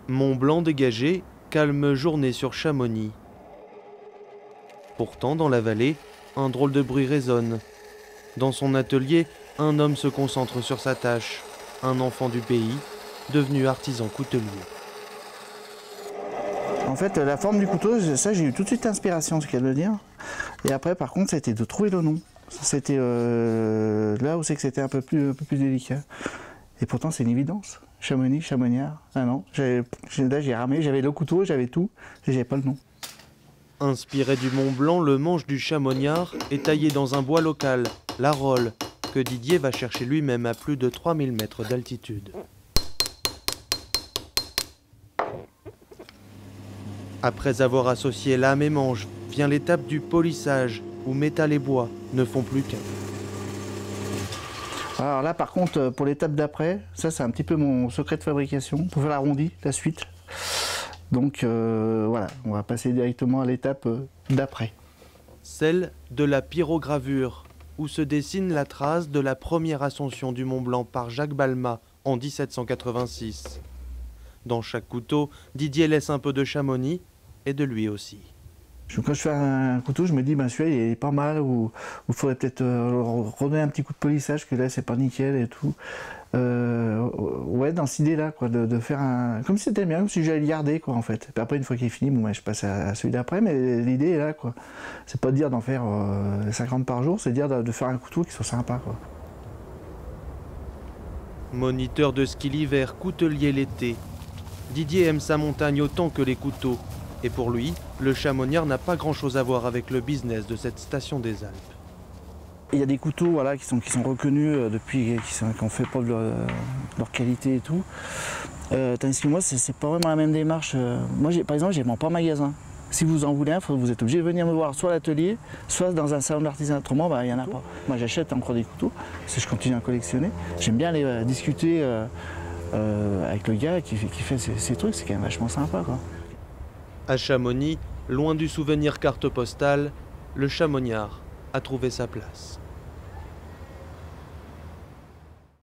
Mont-Blanc dégagé, calme journée sur Chamonix. Pourtant, dans la vallée, un drôle de bruit résonne. Dans son atelier, un homme se concentre sur sa tâche. Un enfant du pays, devenu artisan coutelier. En fait, la forme du couteau, ça j'ai eu tout de suite l'inspiration, ce qu'il y a de le dire. Et après, par contre, c'était de trouver le nom. C'était là où c'est que c'était un peu plus délicat. Et pourtant, c'est une évidence. Chamonix, Chamoniard. Ah non, là j'ai ramé, j'avais le couteau, j'avais tout, et j'avais pas le nom. Inspiré du Mont Blanc, le manche du Chamoniard est taillé dans un bois local, la Rolle, que Didier va chercher lui-même à plus de 3000 mètres d'altitude. Après avoir associé lame et manche, vient l'étape du polissage, où métal et bois ne font plus qu'un. Alors là, par contre, pour l'étape d'après, ça c'est un petit peu mon secret de fabrication, pour faire l'arrondi, la suite. Donc voilà, on va passer directement à l'étape d'après. Celle de la pyrogravure, où se dessine la trace de la première ascension du Mont Blanc par Jacques Balmat en 1786. Dans chaque couteau, Didier laisse un peu de Chamonix et de lui aussi. Quand je fais un couteau, je me dis, ben celui-là il est pas mal, ou il faudrait peut-être redonner un petit coup de polissage, que là c'est pas nickel et tout. Ouais, dans cette idée-là, quoi, de faire un. Comme si c'était bien, comme si j'allais le garder, quoi, en fait. Puis après, une fois qu'il est fini, bon, ben, je passe à celui d'après, mais l'idée est là, quoi. C'est pas de dire d'en faire 50 par jour, c'est de dire de faire un couteau qui soit sympa, quoi. Moniteur de ski l'hiver, coutelier l'été, Didier aime sa montagne autant que les couteaux. Et pour lui, le Chamoniard n'a pas grand-chose à voir avec le business de cette station des Alpes. Il y a des couteaux voilà, qui sont reconnus depuis, qui ont fait preuve de leur qualité et tout. Tandis que moi, c'est pas vraiment la même démarche. Moi, par exemple, je ne vends pas en magasin. Si vous en voulez un, vous êtes obligé de venir me voir soit à l'atelier, soit dans un salon d'artisanat. Autrement, il n'y en a pas. Moi, j'achète encore des couteaux, parce que je continue à collectionner. J'aime bien aller discuter avec le gars qui fait ces trucs, c'est quand même vachement sympa, quoi. À Chamonix, loin du souvenir carte postale, le Chamoniard a trouvé sa place.